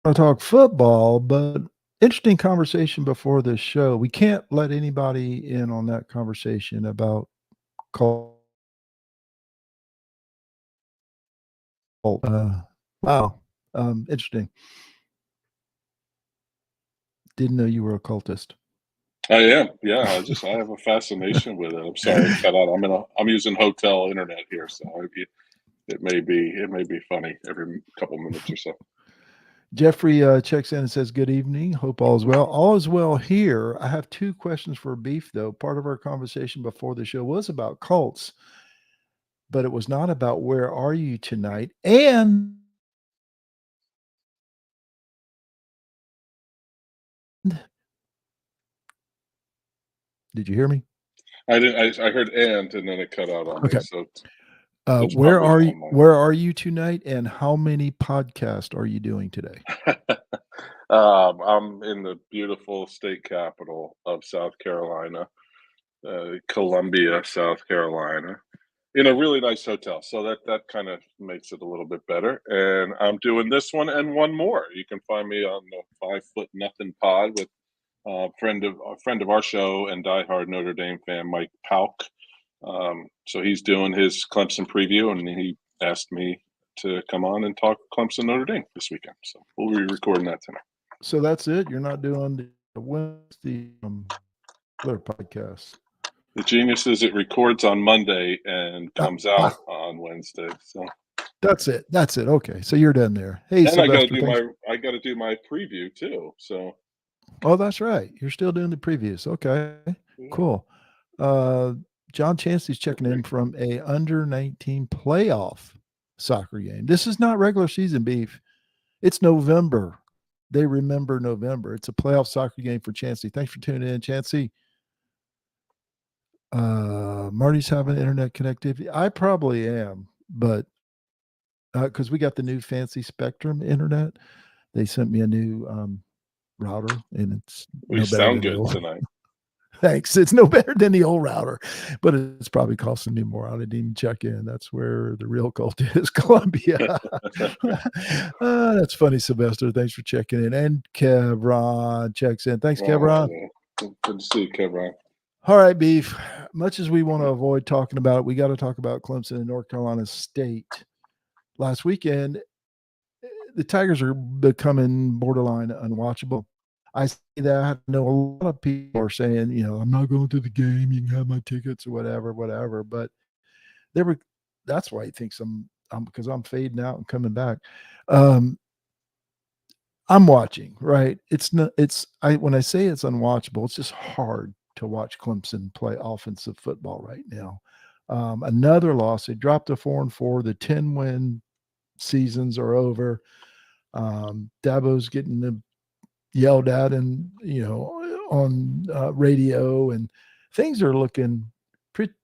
to talk football, but interesting conversation before this show. We can't let anybody in on that conversation about cult. Wow, interesting. Didn't know you were a cultist. I am. Yeah, I have a fascination with it. I'm sorry it cut out. I'm using hotel internet here, so it may be funny every couple minutes or so. Jeffrey checks in and says, "Good evening. Hope all is well. All is well here. I have two questions for Beef, though. Part of our conversation before the show was about cults, but it was not about where are you tonight. And did you hear me? I didn't. I heard and then it cut out on me. Okay. So it's Where probably are you? on my. Where are you tonight? And how many podcasts are you doing today? I'm in the beautiful state capital of South Carolina, Columbia, South Carolina, in a really nice hotel. So that kind of makes it a little bit better. And I'm doing this one and one more. You can find me on the 5 Foot Nothing Pod with a friend of our show and diehard Notre Dame fan Mike Pauk. So he's doing his Clemson preview, and he asked me to come on and talk Clemson Notre Dame this weekend. So we'll be recording that tonight. So that's it. You're not doing the Wednesday other podcasts. The genius is it records on Monday and Ah, comes out ah, on Wednesday. So that's it. That's it. Okay. So you're done there. Hey, and Sylvester. Thanks. I got to do my preview too. So Oh, that's right. You're still doing the previews. Okay. yeah, Cool. Uh, John Chancey's checking in from a under 19 playoff soccer game. This is not regular season Beef. It's November. They remember November. It's a playoff soccer game for Chancey. Thanks for tuning in, Chancey. Marty's having internet connectivity. I probably am, but because we got the new fancy Spectrum internet, they sent me a new router, and it's we no better sound than the good old. tonight. Thanks. It's no better than the old router, but it's probably costing me more. I didn't even check in. That's where the real cult is, Columbia. That's funny, Sylvester. Thanks for checking in. And Kevron checks in. Thanks, Kevron. Good to see you, Kevin. All right, Beef. Much as we want to avoid talking about it, we got to talk about Clemson and North Carolina State. Last weekend, the Tigers are becoming borderline unwatchable. I see that. I know a lot of people are saying, I'm not going to the game. You can have my tickets or whatever, whatever. But there were. That's why he thinks I'm because I'm fading out and coming back. Um, I'm watching, right? It's not. It's I when I say it's unwatchable, it's just hard to watch Clemson play offensive football right now. Another loss. They dropped to 4-4. The 10-win seasons are over. Dabo's getting yelled at and on radio, and things are looking pretty.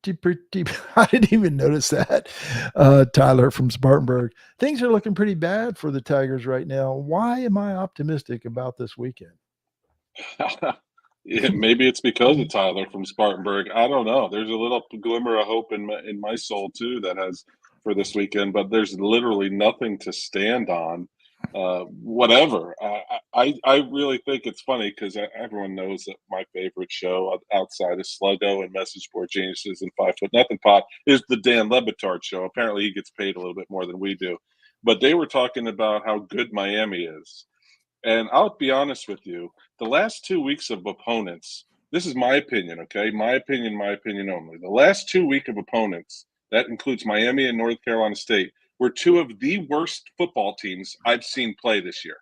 I didn't even notice that. Tyler from Spartanburg. Things are looking pretty bad for the Tigers right now. Why am I optimistic about this weekend? Yeah, maybe it's because of Tyler from Spartanburg. I don't know. There's a little glimmer of hope in my soul too that has for this weekend, but there's literally nothing to stand on. Whatever. I really think it's funny because everyone knows that my favorite show outside of Sluggo and Message Board Geniuses and 5 Foot Nothing Pot is the Dan Lebitard show. Apparently, he gets paid a little bit more than we do, but they were talking about how good Miami is. And I'll be honest with you, the last 2 weeks of opponents, this is my opinion, okay? My opinion only. The last 2 week of opponents, that includes Miami and North Carolina State, were two of the worst football teams I've seen play this year.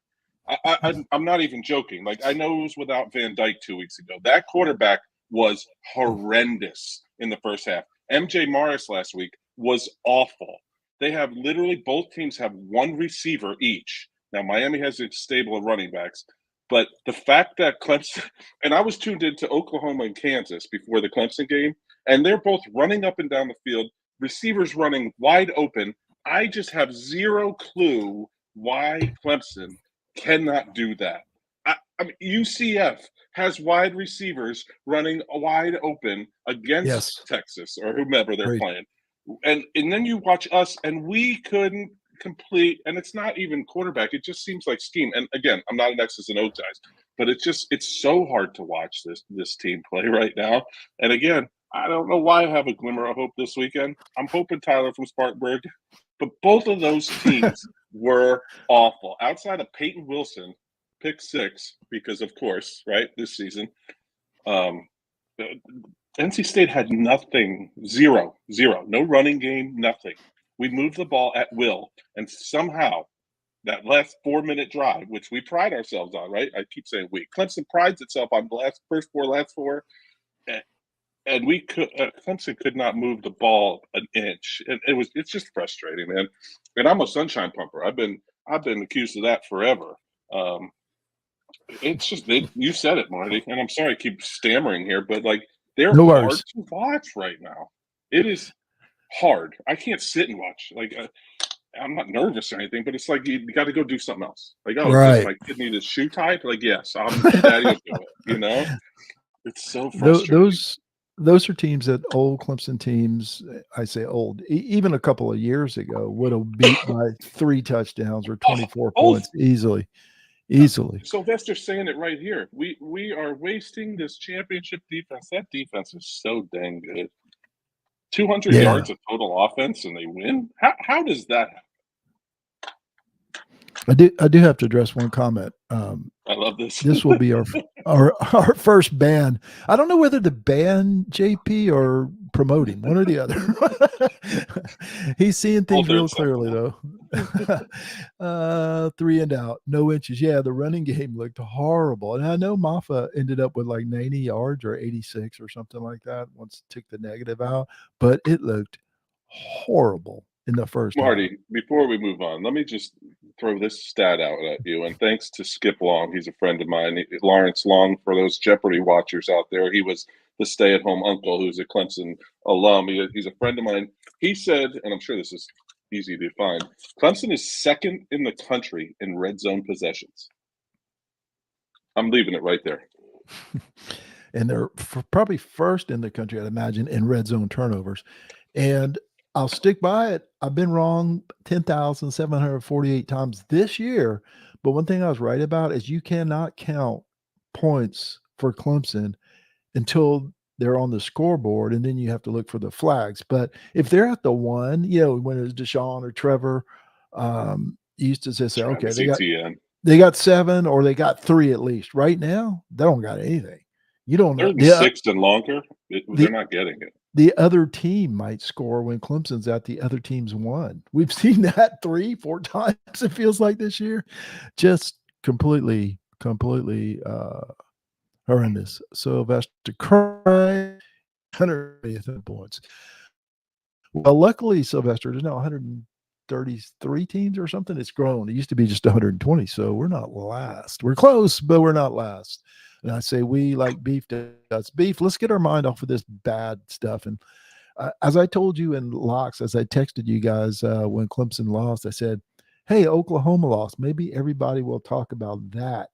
I'm not even joking. Like, I know it was without Van Dyke 2 weeks ago. That quarterback was horrendous in the first half. MJ Morris last week was awful. They have literally both teams have one receiver each. Now, Miami has a stable of running backs, but the fact that Clemson, and I was tuned into Oklahoma and Kansas before the Clemson game, and they're both running up and down the field, receivers running wide open. I just have zero clue why Clemson cannot do that. I mean, UCF has wide receivers running wide open against Yes, Texas or whomever they're great. playing. And then you watch us, and we couldn't complete, and it's not even quarterback. It just seems like scheme. And again, I'm not an X's and O's guys, but it's so hard to watch this team play right now. And again, I don't know why I have a glimmer of hope this weekend. I'm hoping Tyler from Spartanburg, but both of those teams were awful. Outside of Peyton Wilson, pick six, because of course, right, this season. NC State had nothing, zero, no running game, nothing. We moved the ball at will, and somehow that last 4-minute drive, which we pride ourselves on, right? I keep saying we. Clemson prides itself on the last four, and we could. Clemson could not move the ball an inch, and it's just frustrating, man. And I'm a sunshine pumper. I've been accused of that forever. It's just you said it, Marty, and I'm sorry I keep stammering here, but like they're No hard worries. to watch right now. It is hard. I can't sit and watch. Like I'm not nervous or anything, but it's like you got to go do something else. Like, oh, does Right. my kid need his shoe tied? Like, yes, Daddy will do it. You know, it's so frustrating. Those are teams that old Clemson teams, I say old, even a couple of years ago, would have beat by 3 touchdowns or 24 points easily. Sylvester's saying it right here. We are wasting this championship defense. That defense is so dang good. 200 yards of total offense, and they win. How does that happen? I do have to address one comment. I love this. This will be our first ban. I don't know whether to ban JP or promote him, one or the other. He's seeing things real clearly, though. 3 and out, no inches. Yeah, the running game looked horrible. And I know Maffa ended up with like 90 yards or 86 or something like that once took the negative out, but it looked horrible in the first Marty, half. before we move on, let me just throw this stat out at you. And thanks to Skip Long, he's a friend of mine. Lawrence Long, for those Jeopardy watchers out there, he was the stay-at-home uncle who's a Clemson alum. He's a friend of mine. He said, and I'm sure this is easy to find, Clemson is second in the country in red zone possessions. I'm leaving it right there. And they're probably first in the country, I'd imagine, in red zone turnovers. And I'll stick by it. I've been wrong 10,748 times this year. But one thing I was right about is you cannot count points for Clemson until they're on the scoreboard, and then you have to look for the flags. But if they're at the one, when it was Deshaun or Trevor, you used to say, okay, they got 7 or they got 3 at least. Right now, they don't got anything. You don't know. They're 6 and longer. They're not getting it. The other team might score when Clemson's at the other team's won. We've seen that 3-4 times, it feels like, this year. Just completely horrendous. Sylvester Cry, 130th points. Well, luckily, Sylvester, there's now 133 teams or something. It's grown. It used to be just 120, so we're not last. We're close, but we're not last. And I say we like beef does. Beef, let's get our mind off of this bad stuff. And as I told you in Locks, as I texted you guys when Clemson lost, I said, hey, Oklahoma lost. Maybe everybody will talk about that.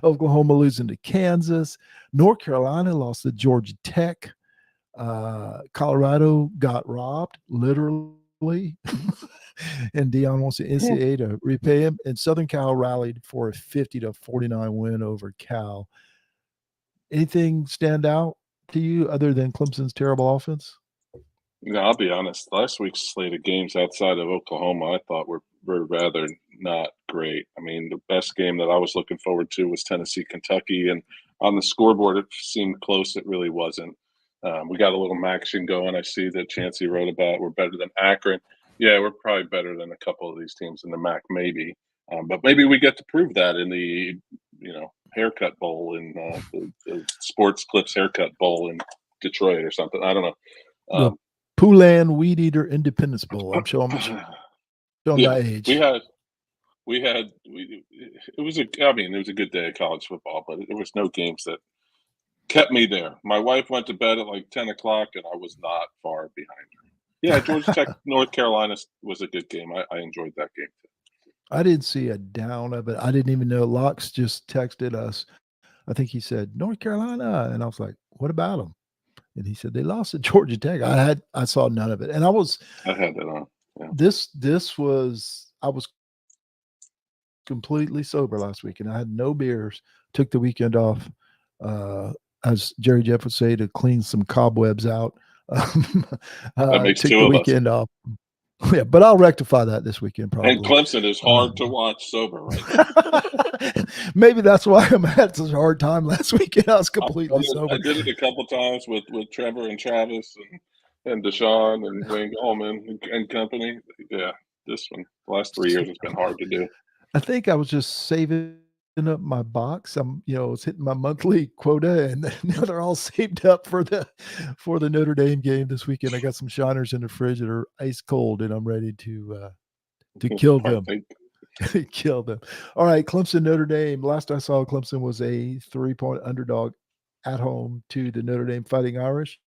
Oklahoma losing to Kansas. North Carolina lost to Georgia Tech. Colorado got robbed, literally. And Deion wants the NCAA to repay him. And Southern Cal rallied for a 50-49 win over Cal. Anything stand out to you other than Clemson's terrible offense? No, I'll be honest. Last week's slate of games outside of Oklahoma, I thought were rather not great. I mean, the best game that I was looking forward to was Tennessee, Kentucky, and on the scoreboard, it seemed close. It really wasn't. We got a little action going. I see that Chancey wrote about we're better than Akron. Yeah, we're probably better than a couple of these teams in the MAC, maybe. But maybe we get to prove that in the haircut bowl in the Sports Clips haircut bowl in Detroit or something. I don't know. The Poulan Weed Eater Independence Bowl. I'm showing my age. It was a good day of college football, but there was no games that kept me there. My wife went to bed at like 10 o'clock, and I was not far behind her. Yeah, Georgia Tech, North Carolina was a good game. I enjoyed that game too. I didn't see a down of it. I didn't even know. Locks just texted us. I think he said North Carolina, and I was like, "What about them?" And he said they lost to Georgia Tech. I saw none of it, and I had that on. Yeah. This was I was completely sober last week, and I had no beers. Took the weekend off, uh, as Jerry Jeff would say, to clean some cobwebs out. Um, That makes took two the of us. weekend off. Yeah, but I'll rectify that this weekend And probably. Clemson is hard to watch sober right now. Maybe that's why I'm had such a hard time last weekend. I was I've completely done it, I sober. did it a couple times with Trevor and Travis and Deshaun and Wayne Gallman and company. Yeah, this one, the last 3 years, it's been hard to do. I think I was just saving up my box. I was hitting my monthly quota, and now they're all saved up for the Notre Dame game this weekend. I got some shiners in the fridge that are ice cold, and I'm ready to kill them. Partake. Kill them. All right, Clemson, Notre Dame. Last I saw, Clemson was a 3-point underdog at home to the Notre Dame Fighting Irish.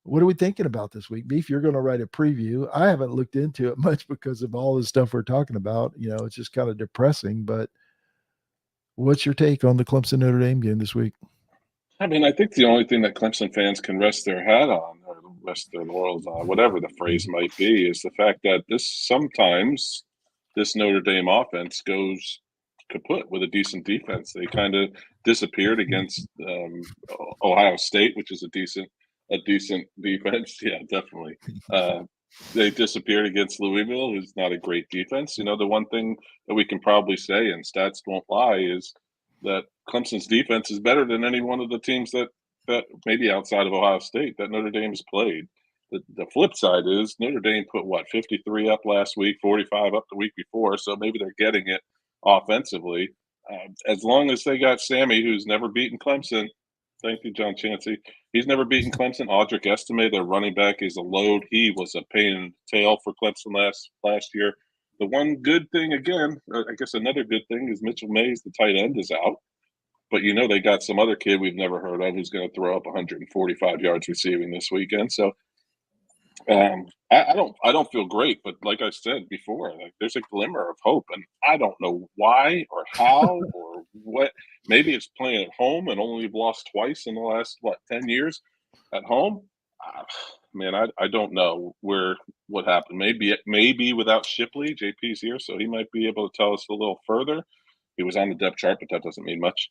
What are we thinking about this week? Beef, you're going to write a preview. I haven't looked into it much because of all the stuff we're talking about. It's just kind of depressing, but what's your take on the Clemson Notre Dame game this week? I mean, I think the only thing that Clemson fans can rest their hat on, or rest their laurels on, whatever the phrase might be, is the fact that sometimes this Notre Dame offense goes kaput with a decent defense. They kind of disappeared against Ohio State, which is a decent defense. Yeah, definitely. They disappeared against Louisville, who's not a great defense. The one thing that we can probably say, and stats won't lie, is that Clemson's defense is better than any one of the teams that maybe outside of Ohio State that Notre Dame has played. The flip side is Notre Dame put 53 up last week, 45 up the week before, so maybe they're getting it offensively. As long as they got Sammy, who's never beaten Clemson. Thank you, John Chancey. He's never beaten Clemson. Audric Estime, their running back, is a load. He was a pain in the tail for Clemson last year. The one good thing, again, I guess another good thing, is Mitchell Mays, the tight end, is out. But they got some other kid we've never heard of who's going to throw up 145 yards receiving this weekend. So I don't feel great, but like I said before, like there's a glimmer of hope, and I don't know why or how or what. Maybe it's playing at home and only lost twice in the last 10 years at home. Man, I don't know what happened. Maybe without Shipley, JP's here, so he might be able to tell us a little further. He was on the depth chart, but that doesn't mean much.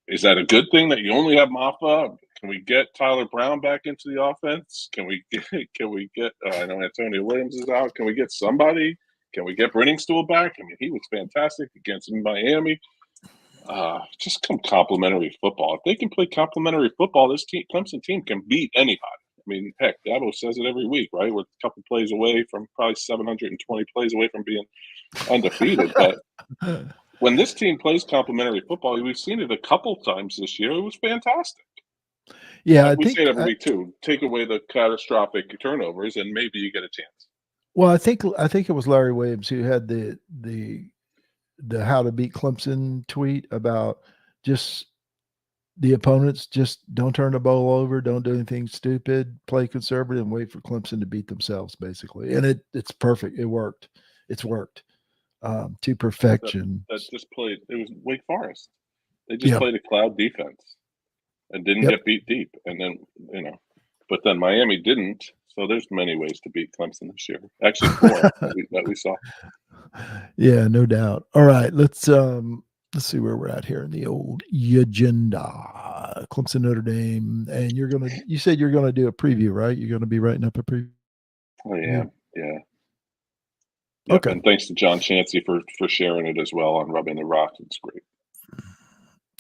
Is that a good thing that you only have Maffa? Can we get Tyler Brown back into the offense? Can we get? I know Antonio Williams is out. Can we get somebody? Can we get Brenningstool back? I mean, he was fantastic against Miami. Just come complimentary football. If they can play complimentary football, this Clemson team can beat anybody. I mean, heck, Dabo says it every week, right? We're a couple plays away from probably 720 plays away from being undefeated. But when this team plays complimentary football, we've seen it a couple times this year. It was fantastic. Yeah, We say it every week too. Take away the catastrophic turnovers, and maybe you get a chance. Well, I think it was Larry Williams who had the how to beat Clemson tweet about just the opponents just don't turn the ball over, don't do anything stupid, play conservative, and wait for Clemson to beat themselves, basically. And it's perfect. It worked. It's worked to perfection. That just played. It was Wake Forest. They just played a cloud defense and didn't get beat deep. And then but then Miami didn't. So there's many ways to beat Clemson this year. Actually, 4 that we saw. Yeah, no doubt. All right, let's see where we're at here in the old agenda. Clemson, Notre Dame, and you said you're gonna do a preview, right? You're gonna be writing up a preview. Oh yeah. Yep, okay. And thanks to John Chancey for sharing it as well on Rubbing the Rock. It's great.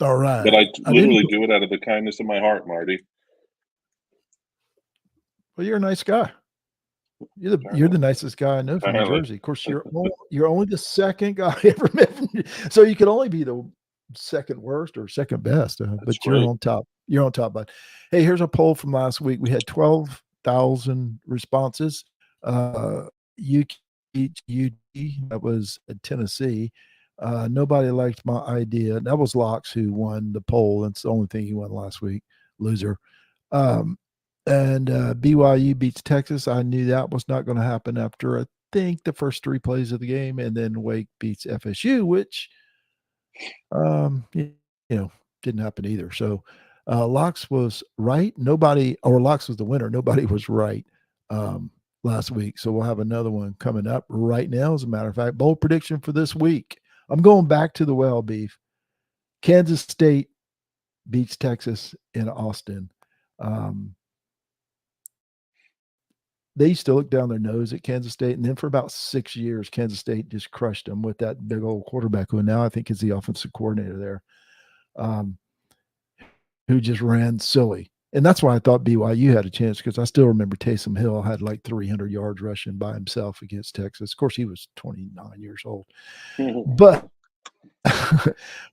All right. But I literally do it out of the kindness of my heart, Marty. Well, you're a nice guy. You're the nicest guy I know from New Jersey. Of course, you're only the second guy I ever met. So you can only be the second worst or second best, but you're on top. You're on top, bud. Hey, here's a poll from last week. We had 12,000 responses. UT, that was Tennessee. Nobody liked my idea. That was Locks who won the poll. That's the only thing he won last week. Loser. And BYU beats Texas. I knew that was not going to happen after, I think, the first 3 plays of the game. And then Wake beats FSU, which, didn't happen either. So Locks was right. Locks was the winner. Nobody was right. last week. So we'll have another one coming up right now, as a matter of fact. Bold prediction for this week. I'm going back to the well, Beef. Kansas State beats Texas in Austin. They used to look down their nose at Kansas State, and then for about 6 years, Kansas State just crushed them with that big old quarterback who now I think is the offensive coordinator there, um, who just ran silly. And that's why I thought BYU had a chance, because I still remember Taysom Hill had like 300 yards rushing by himself against Texas. Of course, he was 29 years old. But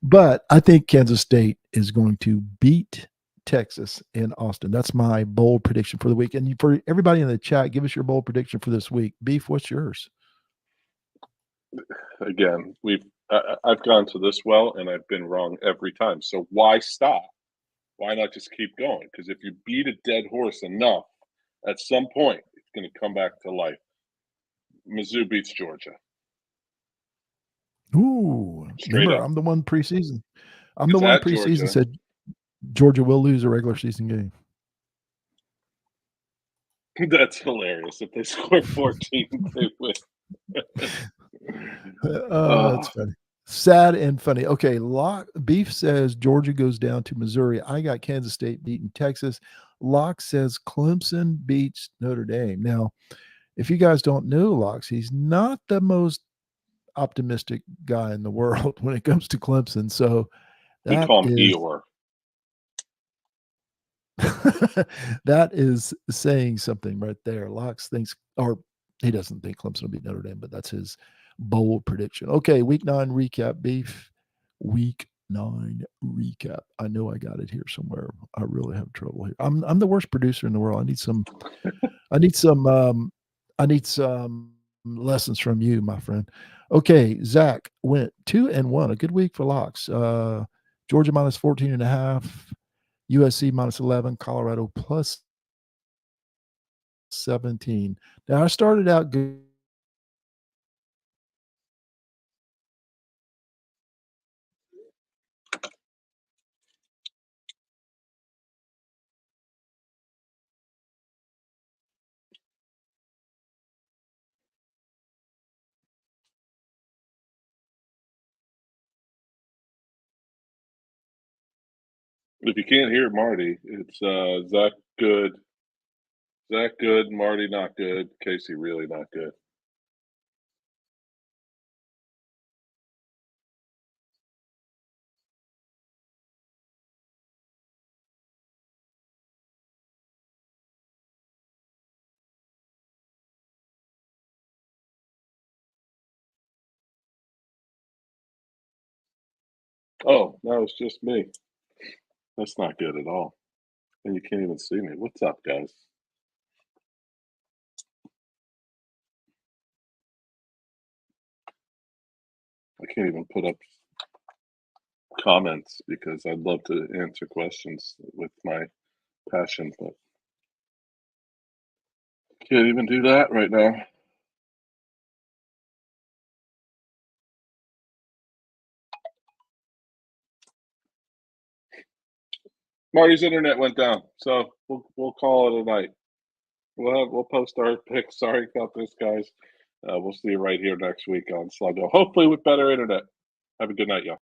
but I think Kansas State is going to beat Texas in Austin. That's my bold prediction for the week. And for everybody in the chat, give us your bold prediction for this week. Beef, what's yours? Again, I've gone to this well and I've been wrong every time. So why stop? Why not just keep going? Because if you beat a dead horse enough, at some point it's going to come back to life. Mizzou beats Georgia. Ooh, Straight remember, up. I'm the one preseason. I'm the It's one at preseason Georgia. said Georgia will lose a regular season game. That's hilarious. If they score 14, they win. That's funny. Sad and funny. Okay, Beef says Georgia goes down to Missouri. I got Kansas State beating Texas. Locke says Clemson beats Notre Dame. Now, if you guys don't know Locke, he's not the most optimistic guy in the world when it comes to Clemson. So We that call him is Eeyore. that is saying something right there. Locks thinks, or he doesn't think Clemson will beat Notre Dame, but that's his bold prediction. Okay, week 9 recap, Beef. Week 9 recap. I know I got it here somewhere. I really have trouble here. I'm the worst producer in the world. I need some I need some lessons from you, my friend. Okay, Zach went 2-1. A good week for locks. Georgia minus 14.5. USC minus 11, Colorado plus 17. Now, I started out good. If you can't hear Marty, it's Zach good. Zach good, Marty not good, Casey really not good. Oh, now it's just me. That's not good at all. And you can't even see me. What's up, guys? I can't even put up comments because I'd love to answer questions with my passion, but can't even do that right now. Marty's internet went down, so we'll call it a night. We'll post our picks. Sorry about this, guys. We'll see you right here next week on Sluggo. Hopefully with better internet. Have a good night, y'all.